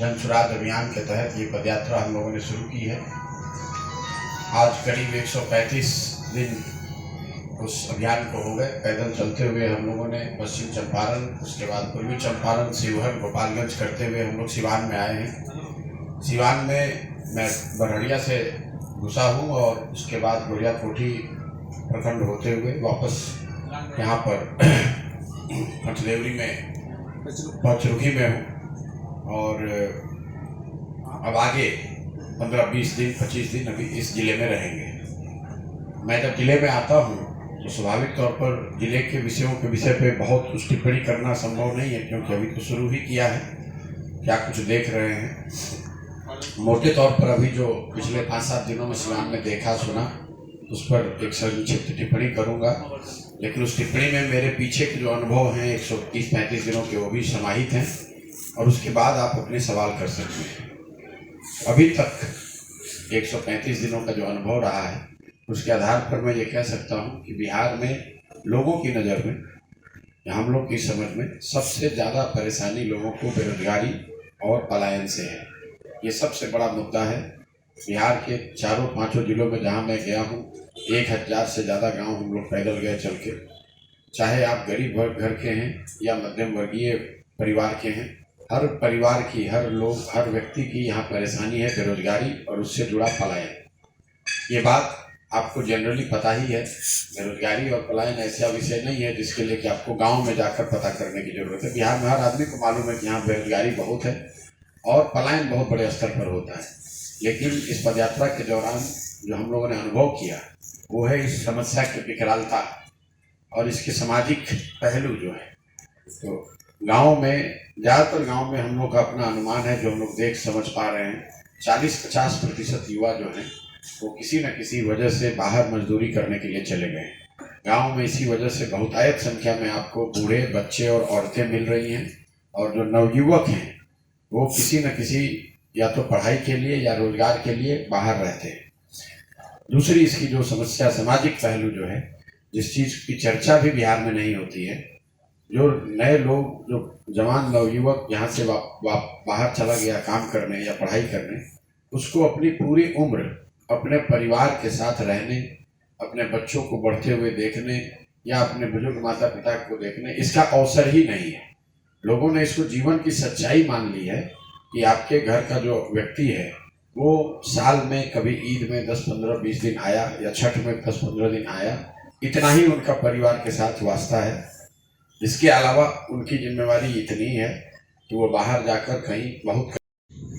जन सुराग अभियान के तहत ये पदयात्रा हम लोगों ने शुरू की है। आज करीब 135 दिन उस अभियान को हो गए। पैदल चलते हुए हम लोगों ने पश्चिम चंपारण, उसके बाद पूर्वी चंपारण, शिवहर, गोपालगंज करते हुए हम लोग सिवान में आए हैं। सिवान में मैं बरहड़िया से घुसा हूँ और उसके बाद गोरिया कोठी प्रखंड होते हुए वापस यहाँ पर पंचदेवरी में पचरुखी में हूँ और अब आगे 15-20 दिन 25 दिन अभी इस ज़िले में रहेंगे। मैं जब ज़िले में आता हूँ तो स्वाभाविक तौर पर ज़िले के विषयों के विषय पे बहुत कुछ टिप्पणी करना संभव नहीं है, क्योंकि अभी तो शुरू ही किया है। क्या कुछ देख रहे हैं मोटे तौर पर अभी जो पिछले 5-7 दिनों में सिवान में देखा सुना, उस पर एक संक्षिप्त टिप्पणी करूँगा। लेकिन उस टिप्पणी में मेरे पीछे के जो अनुभव हैं 130-35 दिनों के, वो भी समाहित हैं और उसके बाद आप अपने सवाल कर सकते हैं। अभी तक 135 दिनों का जो अनुभव रहा है, उसके आधार पर मैं ये कह सकता हूँ कि बिहार में लोगों की नज़र में या हम लोग की समझ में सबसे ज़्यादा परेशानी लोगों को बेरोजगारी और पलायन से है। ये सबसे बड़ा मुद्दा है। बिहार के 4-5 जिलों में जहाँ मैं गया हूँ, 1000 से ज़्यादा गांव हम लोग पैदल गए चल के। चाहे आप गरीब घर के हैं या मध्यम वर्गीय परिवार के हैं, हर परिवार की, हर व्यक्ति की यहाँ परेशानी है बेरोजगारी और उससे जुड़ा पलायन। ये बात आपको जनरली पता ही है। बेरोजगारी और पलायन ऐसा विषय नहीं है जिसके लिए कि आपको गांव में जाकर पता करने की जरूरत है। बिहार में हर आदमी को मालूम है कि यहाँ बेरोजगारी बहुत है और पलायन बहुत बड़े स्तर पर होता है। लेकिन इस पदयात्रा के दौरान जो हम लोगों ने अनुभव किया, वो है इस समस्या की विकरालता और इसके सामाजिक पहलू जो है। तो गाँव में, ज़्यादातर गाँव में हम लोग का अपना अनुमान है, जो हम लोग देख समझ पा रहे हैं, 40-50% युवा जो हैं वो किसी न किसी वजह से बाहर मजदूरी करने के लिए चले गए हैं। गांव में इसी वजह से बहुतायत संख्या में आपको बूढ़े, बच्चे और औरतें मिल रही हैं और जो नवयुवक हैं वो किसी न किसी या तो पढ़ाई के लिए या रोजगार के लिए बाहर रहते हैं। दूसरी इसकी जो समस्या, सामाजिक पहलू जो है, जिस चीज़ की चर्चा भी बिहार में नहीं होती है, जो नए लोग, जो जवान नवयुवक यहाँ से बाहर चला गया काम करने या पढ़ाई करने, उसको अपनी पूरी उम्र अपने परिवार के साथ रहने, अपने बच्चों को बढ़ते हुए देखने या अपने बुजुर्ग माता पिता को देखने, इसका अवसर ही नहीं है। लोगों ने इसको जीवन की सच्चाई मान ली है कि आपके घर का जो व्यक्ति है वो साल में कभी ईद में 10-15-20 दिन आया या छठ में 10-15 दिन आया, इतना ही उनका परिवार के साथ वास्ता है। इसके अलावा उनकी जिम्मेवारी इतनी है कि वो बाहर जाकर कहीं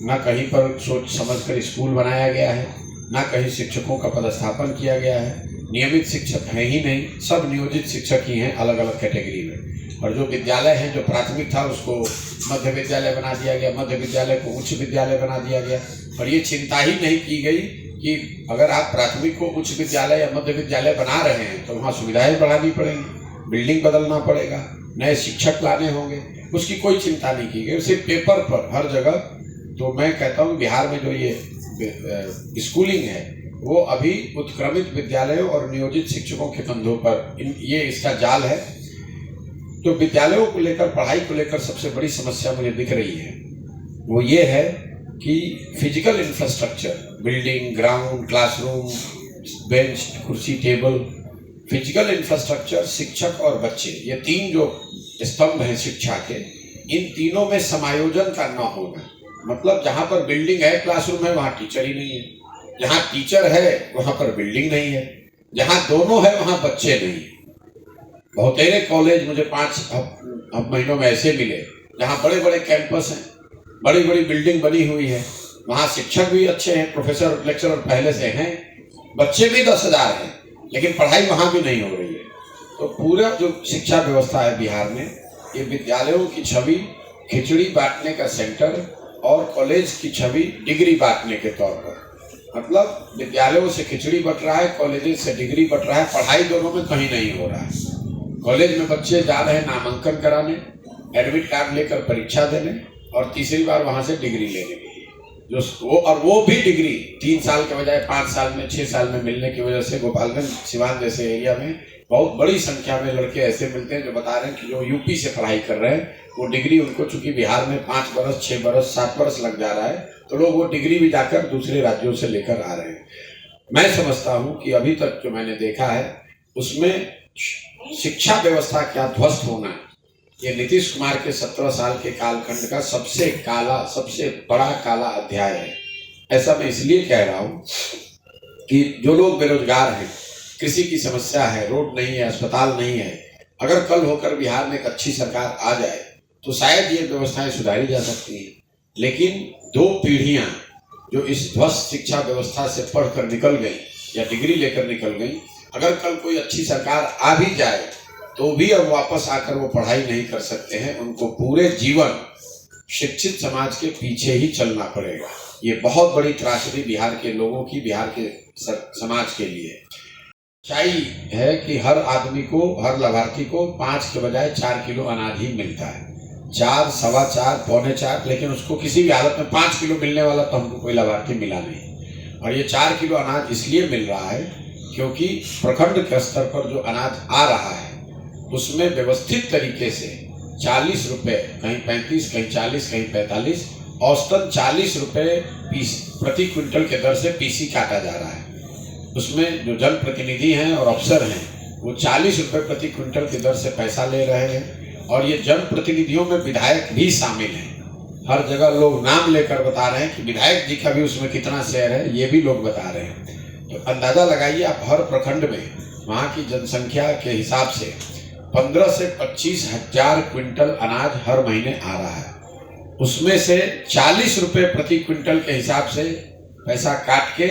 ना कहीं पर सोच समझ कर स्कूल बनाया गया है, ना कहीं शिक्षकों का पदस्थापन किया गया है। नियमित शिक्षक हैं ही नहीं, सब नियोजित शिक्षक ही हैं अलग अलग कैटेगरी में। और जो विद्यालय है, जो प्राथमिक था उसको मध्य विद्यालय बना दिया गया, मध्य विद्यालय को उच्च विद्यालय बना दिया गया। और ये चिंता ही नहीं की गई कि अगर आप प्राथमिक को उच्च विद्यालय या मध्य विद्यालय बना रहे हैं तो वहाँ सुविधाएं बढ़ानी पड़ेंगी, बिल्डिंग बदलना पड़ेगा, नए शिक्षक लाने होंगे। उसकी कोई चिंता नहीं की गई, सिर्फ पेपर पर हर जगह। तो मैं कहता हूँ बिहार में जो ये स्कूलिंग है वो अभी उत्क्रमित विद्यालयों और नियोजित शिक्षकों के कंधों पर ये इसका जाल है। तो विद्यालयों को लेकर, पढ़ाई को लेकर सबसे बड़ी समस्या मुझे दिख रही है वो ये है कि physical infrastructure, building, ground, classroom, bench, कुर्सी, टेबल, फिजिकल इंफ्रास्ट्रक्चर, शिक्षक और बच्चे, ये तीन जो स्तंभ हैं शिक्षा के, इन तीनों में समायोजन का न होना। मतलब जहाँ पर बिल्डिंग है, क्लासरूम है, वहाँ टीचर ही नहीं है। जहाँ टीचर है वहाँ पर बिल्डिंग नहीं है। जहाँ दोनों है वहाँ बच्चे नहीं है। बहुतेरे कॉलेज मुझे 5 महीनों में ऐसे मिले जहाँ बड़े बड़े कैंपस हैं, बड़ी बड़ी बिल्डिंग बनी हुई है, वहाँ शिक्षक भी अच्छे हैं, प्रोफेसर लेक्चरर पहले से हैं, बच्चे भी 10,000 हैं, लेकिन पढ़ाई वहाँ भी नहीं हो रही है। तो पूरा जो शिक्षा व्यवस्था है बिहार में, ये विद्यालयों की छवि खिचड़ी बांटने का सेंटर और कॉलेज की छवि डिग्री बांटने के तौर पर, मतलब विद्यालयों से खिचड़ी बट रहा है, कॉलेज से डिग्री बट रहा है, पढ़ाई दोनों में कहीं नहीं हो रहा है। कॉलेज में बच्चे जा रहे हैं नामांकन कराने, एडमिट कार्ड लेकर परीक्षा देने और तीसरी बार वहां से डिग्री लेने के लिए, वो भी डिग्री 3 साल के बजाय 5 साल में, 6 साल में मिलने की वजह से गोपालगंज, सिवान जैसे एरिया में बहुत बड़ी संख्या में लड़के ऐसे मिलते हैं जो बता रहे हैं कि जो यूपी से पढ़ाई कर रहे हैं वो डिग्री उनको, चूंकि बिहार में 5 बरस 6 बरस 7 बरस लग जा रहा है, तो लोग वो डिग्री भी जाकर दूसरे राज्यों से लेकर आ रहे हैं। मैं समझता हूं कि अभी तक जो मैंने देखा है उसमें शिक्षा व्यवस्था का ध्वस्त होना, ये नीतीश कुमार के 17 साल के कालखंड का सबसे बड़ा काला अध्याय है। ऐसा मैं इसलिए कह रहा हूं कि जो लोग बेरोजगार हैं, कृषि की समस्या है, रोड नहीं है, अस्पताल नहीं है, अगर कल होकर बिहार में एक अच्छी सरकार आ जाए तो शायद ये व्यवस्थाएं सुधारी जा सकती हैं। लेकिन 2 पीढ़ियां जो इस ध्वस्त शिक्षा व्यवस्था से पढ़कर निकल गई या डिग्री लेकर निकल गई, अगर कल कोई अच्छी सरकार आ भी जाए तो भी अब वापस आकर वो पढ़ाई नहीं कर सकते हैं। उनको पूरे जीवन शिक्षित समाज के पीछे ही चलना पड़ेगा। ये बहुत बड़ी त्रासदी बिहार के लोगों की, बिहार के समाज के लिए। सच्चाई है कि हर आदमी को, हर लाभार्थी को 5 के बजाय 4 किलो अनाज ही मिलता है। 4, सवा 4, पौने 4, लेकिन उसको किसी भी हालत में 5 किलो मिलने वाला तो हमको कोई लाभार्थी मिला नहीं। और ये 4 किलो अनाज इसलिए मिल रहा है क्योंकि प्रखंड के स्तर पर जो अनाज आ रहा है उसमें व्यवस्थित तरीके से 40 रुपये, कहीं 35, कहीं 40, कहीं 45, औसतन 40 रुपये प्रति क्विंटल के दर से पीसी काटा जा रहा है। उसमें जो जनप्रतिनिधि हैं और अफसर हैं वो 40 रुपये प्रति क्विंटल की दर से पैसा ले रहे हैं। और ये जनप्रतिनिधियों में विधायक भी शामिल हैं। हर जगह लोग नाम लेकर बता रहे हैं कि विधायक जी का भी उसमें कितना शेयर है, ये भी लोग बता रहे हैं। तो अंदाजा लगाइए आप, हर प्रखंड में वहाँ की जनसंख्या के हिसाब से 15 से 25 हजार क्विंटल अनाज हर महीने आ रहा है। उसमें से 40 रुपये प्रति क्विंटल के हिसाब से पैसा काट के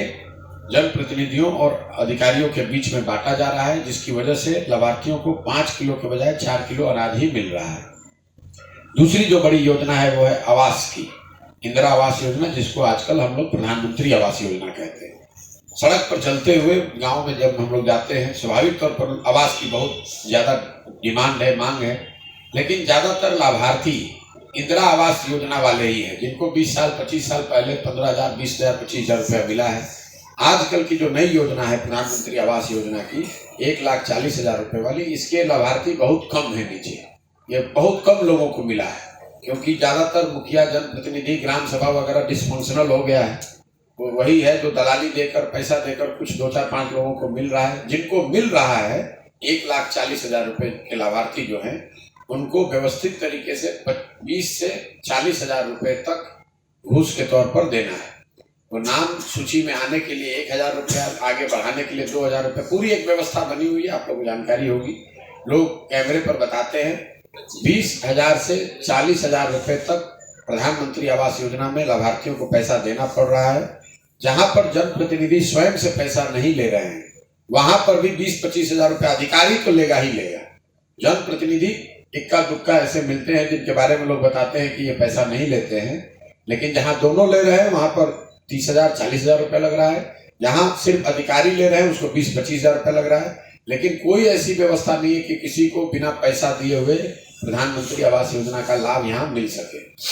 जनप्रतिनिधियों और अधिकारियों के बीच में बांटा जा रहा है, जिसकी वजह से लाभार्थियों को 5 किलो के बजाय 4 किलो अनाज ही मिल रहा है। दूसरी जो बड़ी योजना है वो है आवास की, इंदिरा आवास योजना, जिसको आजकल हम लोग प्रधानमंत्री आवास योजना कहते हैं। सड़क पर चलते हुए गांव में जब हम लोग जाते हैं, स्वाभाविक तौर पर आवास की बहुत ज़्यादा डिमांड है, मांग है, लेकिन ज़्यादातर लाभार्थी इंदिरा आवास योजना वाले ही हैं, जिनको 20 साल 25 साल पहले 15,000, 20,000, 25,000 रुपया मिला है। आजकल की जो नई योजना है प्रधानमंत्री आवास योजना की 1,40,000 रुपये वाली, इसके लाभार्थी बहुत कम है नीचे। ये बहुत कम लोगों को मिला है क्योंकि ज़्यादातर मुखिया, जनप्रतिनिधि, ग्राम सभा वगैरह डिसफंक्शनल हो गया है। वो वही है जो दलाली देकर, पैसा देकर कुछ 2, 4, 5 लोगों को मिल रहा है। जिनको मिल रहा है 1,40,000 रुपये के लाभार्थी जो हैं, उनको व्यवस्थित तरीके से 20 से 40,000 रुपये तक घूस के तौर पर देना है। वो नाम सूची में आने के लिए 1,000 रुपया, आगे बढ़ाने के लिए 2,000 रुपये, पूरी एक व्यवस्था बनी हुई है। आप लोगों को जानकारी होगी। लोग कैमरे पर बताते हैं 20,000 से 40,000 रुपये तक प्रधानमंत्री आवास योजना में लाभार्थियों को पैसा देना पड़ रहा है। जहां पर जनप्रतिनिधि स्वयं से पैसा नहीं ले रहे हैं, वहां पर भी 20-25,000 रुपये अधिकारी तो लेगा ही लेगा। जनप्रतिनिधि इक्का दुक्का ऐसे मिलते हैं जिनके बारे में लोग बताते हैं कि ये पैसा नहीं लेते हैं, लेकिन जहां दोनों ले रहे हैं वहां पर 30,000, 40,000 रुपये लग रहा है। जहां सिर्फ अधिकारी ले रहे हैं उसको 20-25,000 रुपये लग रहा है। लेकिन कोई ऐसी व्यवस्था नहीं है कि किसी को बिना पैसा दिए हुए प्रधानमंत्री आवास योजना का लाभ यहाँ मिल सके।